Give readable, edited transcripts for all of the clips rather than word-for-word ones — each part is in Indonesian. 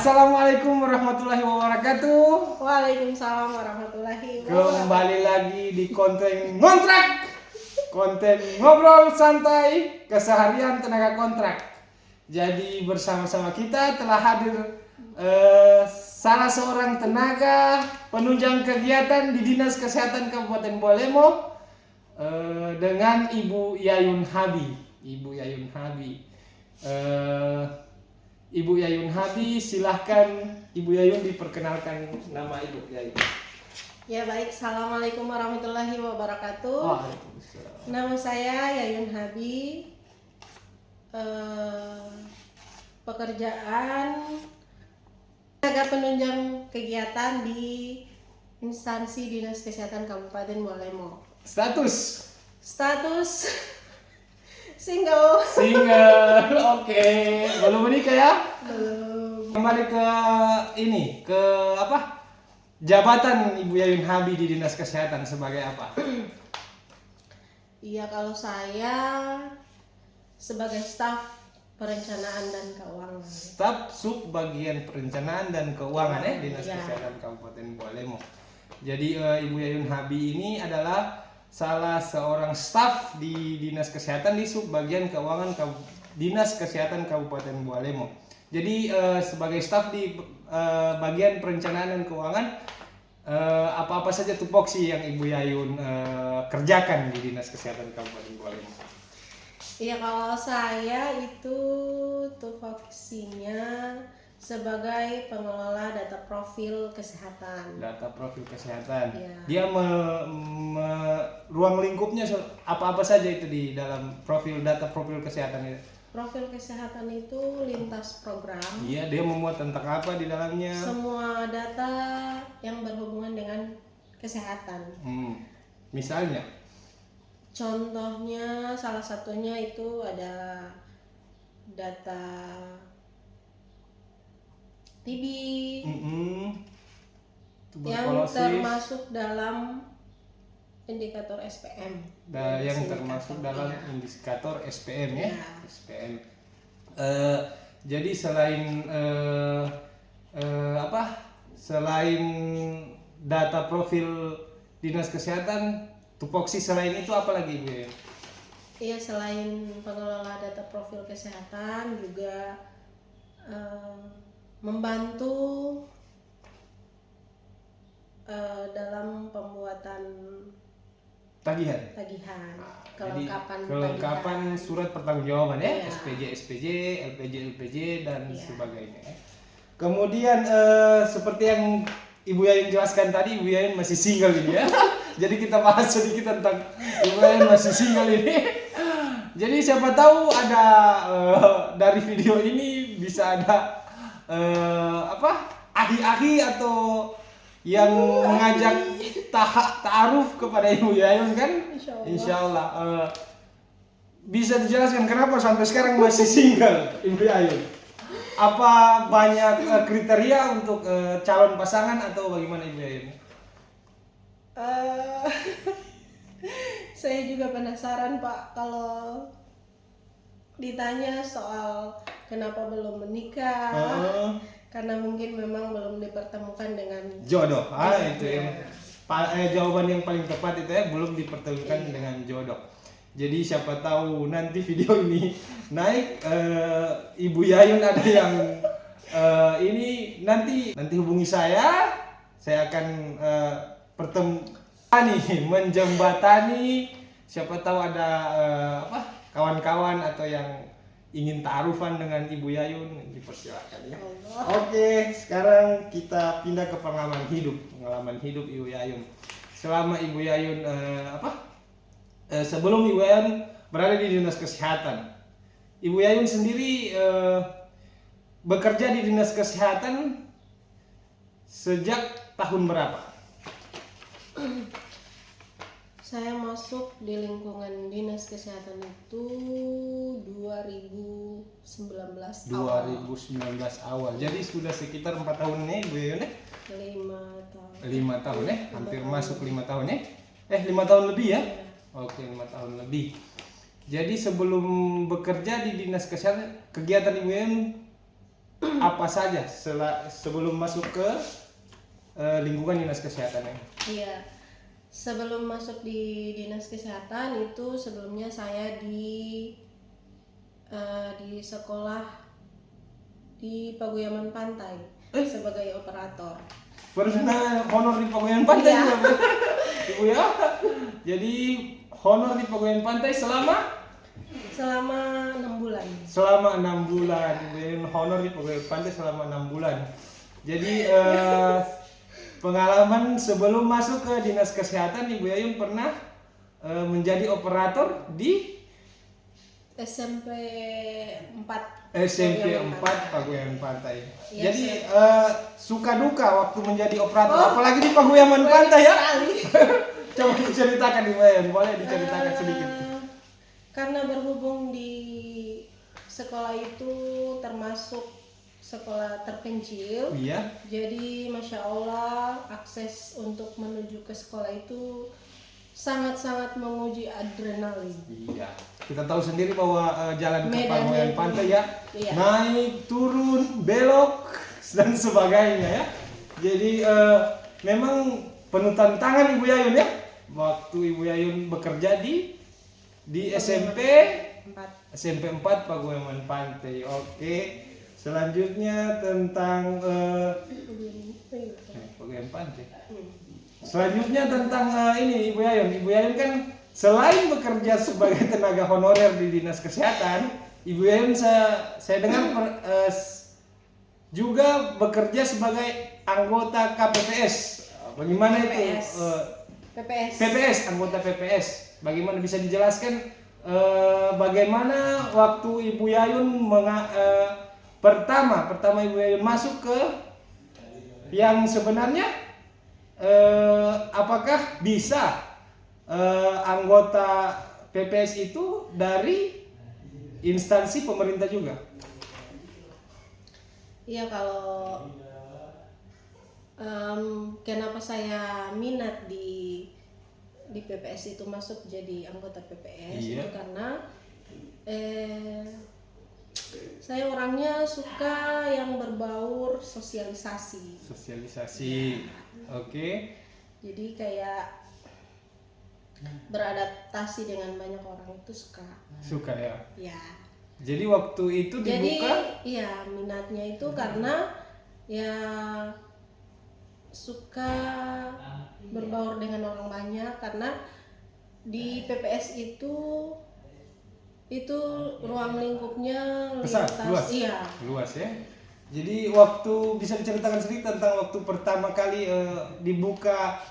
Assalamualaikum warahmatullahi wabarakatuh. Waalaikumsalam warahmatullahi wabarakatuh. Kembali lagi di konten ngontrak, konten ngobrol santai keseharian tenaga kontrak. Jadi bersama-sama kita telah hadir salah seorang tenaga penunjang kegiatan di Dinas Kesehatan Kabupaten Bualemo dengan Ibu Yayun Habi. Ibu Yayun Habi, silahkan Ibu Yayun diperkenalkan nama Ibu Yayun. Ya baik, Assalamualaikum warahmatullahi wabarakatuh. Waalaikumsalam. Nama saya Yayun Habi. Pekerjaan tenaga penunjang kegiatan di instansi Dinas Kesehatan Kabupaten Bualemo. Status single. Oke. Belum menikah ya? Belum. Kembali ke jabatan Ibu Yayun Habi di Dinas Kesehatan sebagai apa? Iya, kalau saya sebagai staf perencanaan dan keuangan. Staf sub bagian perencanaan dan keuangan Dinas Ya. Kesehatan Kabupaten Bualemo. Jadi Ibu Yayun Habi ini adalah salah seorang staf di Dinas Kesehatan di sub bagian keuangan Dinas Kesehatan Kabupaten Bualemo. Jadi sebagai staf di bagian perencanaan dan keuangan, apa-apa saja tupoksi yang Ibu Yayun kerjakan di Dinas Kesehatan Kabupaten Bualemo? Iya, kalau saya itu tupoksinya sebagai pengelola data profil kesehatan. Data profil kesehatan. Iya. Dia ruang lingkupnya apa-apa saja itu di dalam data profil kesehatan itu. Profil kesehatan itu lintas program. Iya, dia memuat tentang apa di dalamnya? Semua data yang berhubungan dengan kesehatan. Misalnya? Contohnya salah satunya itu ada data TB yang Tuberkulosis. termasuk dalam indikator SPM. Yang termasuk dalam indikator SPM ya. Ya. SPM. Jadi selain selain data profil Dinas Kesehatan, tupoksi selain itu apa lagi Bu? Iya, selain pengelola data profil kesehatan juga membantu dalam pembuatan Tagihan. Kelengkapan surat pertanggungjawaban ya, Iya. SPJ, LPJ dan Iya. sebagainya. Kemudian seperti yang Ibu Yayun jelaskan tadi, Ibu Yayun masih single ini ya. Jadi kita bahas sedikit tentang Ibu Yayun masih single ini. Jadi siapa tahu ada dari video ini bisa ada ahli-ahli atau yang mengajak ta'aruf kepada Ibu Yayun kan? Insya Allah. Bisa dijelaskan kenapa sampai sekarang masih single Ibu Yayun? Apa banyak kriteria untuk calon pasangan atau bagaimana Ibu Yayun? Saya juga penasaran Pak, kalau ditanya soal kenapa belum menikah, karena mungkin memang belum dipertemukan dengan Jodoh. Itu yang jawaban yang paling tepat itu ya, belum dipertemukan dengan jodoh. Jadi siapa tahu nanti video ini naik, Ibu Yayun ada yang ini nanti hubungi saya akan menjembatani. Siapa tahu ada kawan-kawan atau yang ingin ta'arufan dengan Ibu Yayun, dipersilakan ya. Oke, sekarang kita pindah ke pengalaman hidup Ibu Yayun. Selama Ibu Yayun sebelum Ibu Yayun berada di Dinas Kesehatan, Ibu Yayun sendiri bekerja di Dinas Kesehatan sejak tahun berapa? saya masuk di lingkungan Dinas Kesehatan itu 2019 awal. Jadi sudah sekitar 4 tahun nih Bu Yayun ya? 5 tahun ya? Hampir masuk 5 tahun ya? 5 tahun lebih ya? Oke, 5 tahun lebih. Jadi sebelum bekerja di Dinas Kesehatan, kegiatan Ibu Yayun apa saja sebelum masuk ke lingkungan dinas kesehatan ini? Iya, sebelum masuk di dinas kesehatan itu sebelumnya saya di sekolah di Paguyaman Pantai sebagai operator. Pernah honor di Paguyaman Pantai Iya. juga, Bu? Ibu ya. Jadi honor di Paguyaman Pantai selama 6 bulan. selama 6 bulan. Ibu Yayun honor di Paguyaman Pantai selama 6 bulan. Jadi pengalaman sebelum masuk ke dinas kesehatan, Ibu Yayun pernah menjadi operator di SMP 4. SMP Paguyaman 4 Pantai. Paguyaman Pantai. Iya, Jadi suka duka waktu menjadi operator, apalagi di Paguyaman Banyak Pantai ya. sekali. Coba diceritakan Ibu Yayun, boleh diceritakan sedikit. Karena berhubung di sekolah itu termasuk sekolah terpencil, Iya. jadi masya Allah akses untuk menuju ke sekolah itu sangat-sangat menguji adrenalin. Iya. Kita tahu sendiri bahwa jalan ke Medannya Paguyaman itu. Pantai ya, Iya. naik, turun, belok dan sebagainya ya. Jadi memang penuh tantangan Ibu Yayun ya. Waktu Ibu Yayun bekerja di SMP 4. 4 Paguyaman Pantai. Oke. Selanjutnya tentang Paguyaman Pantai. Selanjutnya tentang ini Ibu Yayun. Ibu Yayun kan selain bekerja sebagai tenaga honorer di dinas kesehatan, Ibu Yayun saya dengar juga bekerja sebagai anggota KPPS. Bagaimana PPS. itu? PPS. PPS, anggota PPS. Bagaimana bisa dijelaskan bagaimana waktu Ibu Yayun pertama Ibu Yayun masuk ke yang sebenarnya apakah bisa anggota PPS itu dari instansi pemerintah juga? Iya, kalau kenapa saya minat di PPS itu masuk jadi anggota PPS Iya. itu karena saya orangnya suka yang berbaur sosialisasi. Sosialisasi. Oke. Jadi kayak beradaptasi dengan banyak orang itu Suka ya. ya. Jadi waktu itu Jadi dibuka iya, minatnya itu karena ya suka berbaur dengan orang banyak, karena di PPS itu ruang lingkupnya besar, luas. Iya. Luas ya. Jadi waktu bisa diceritakan sedikit tentang waktu pertama kali dibuka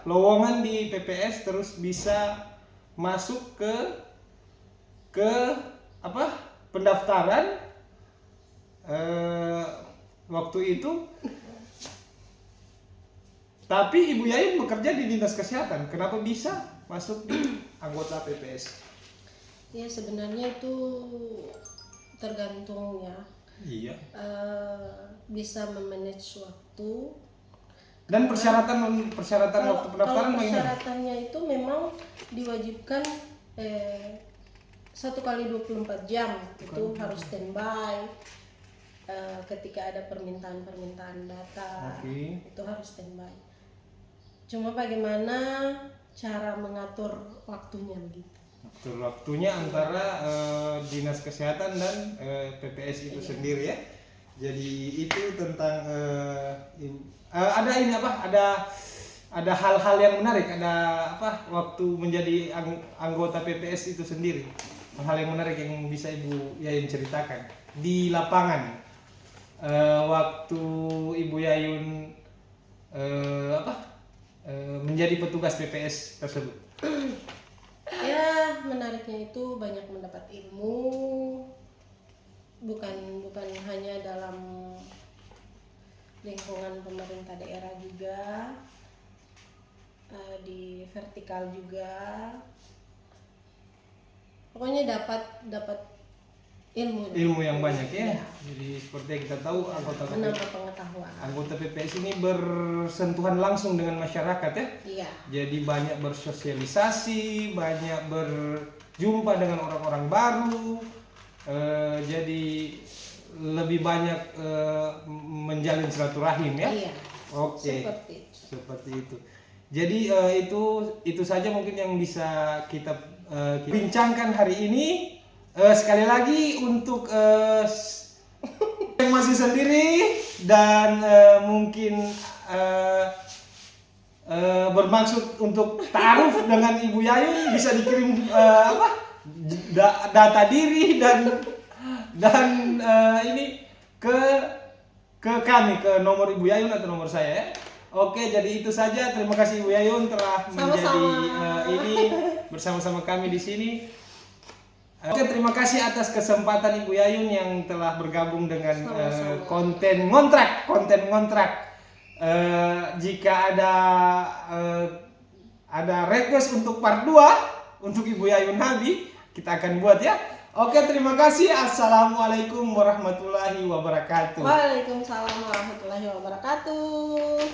lowongan di PPS terus bisa masuk ke pendaftaran waktu itu. Tapi Ibu Yayun bekerja di dinas kesehatan, kenapa bisa masuk di anggota PPS? Ya sebenarnya itu tergantung ya. Iya. Bisa memanage waktu. Dan persyaratan waktu pendaftaran Kalau bagaimana? persyaratannya itu memang diwajibkan 1 kali 24 jam itu harus standby. Ketika ada permintaan data, Oke. itu harus standby. Cuma bagaimana cara mengatur waktunya begitu. Waktunya antara dinas kesehatan dan PPS itu sendiri ya. Jadi itu tentang ada ini ada hal-hal yang menarik, ada waktu menjadi anggota PPS itu sendiri, hal-hal yang menarik yang bisa Ibu Yayun ceritakan di lapangan waktu Ibu Yayun menjadi petugas PPS tersebut. Ya menariknya itu banyak mendapat ilmu, bukan hanya dalam lingkungan pemerintah daerah juga, di vertikal juga. Pokoknya dapat ilmu Yang banyak ya. Ya. Jadi seperti yang kita tahu menambah pengetahuan. anggota PPS ini bersentuhan langsung dengan masyarakat ya. Iya. Jadi banyak bersosialisasi, banyak berjumpa dengan orang-orang baru. Jadi lebih banyak menjalin silaturahim ya. Iya. Oke. Seperti itu. Seperti itu. Jadi itu saja mungkin yang bisa kita bincangkan hari ini. Sekali lagi untuk yang masih sendiri dan mungkin bermaksud untuk taaruf dengan Ibu Yayun bisa dikirim data diri dan ini ke kami, ke nomor Ibu Yayun atau nomor saya ya. Oke, jadi itu saja. Terima kasih Ibu Yayun telah menjadi ini bersama-sama kami di sini. Oke, terima kasih atas kesempatan Ibu Yayun yang telah bergabung dengan konten ngontrak. Jika ada request untuk part 2 untuk Ibu Yayun Habi, kita akan buat ya. Oke, terima kasih. Assalamualaikum warahmatullahi wabarakatuh. Waalaikumsalam warahmatullahi wabarakatuh.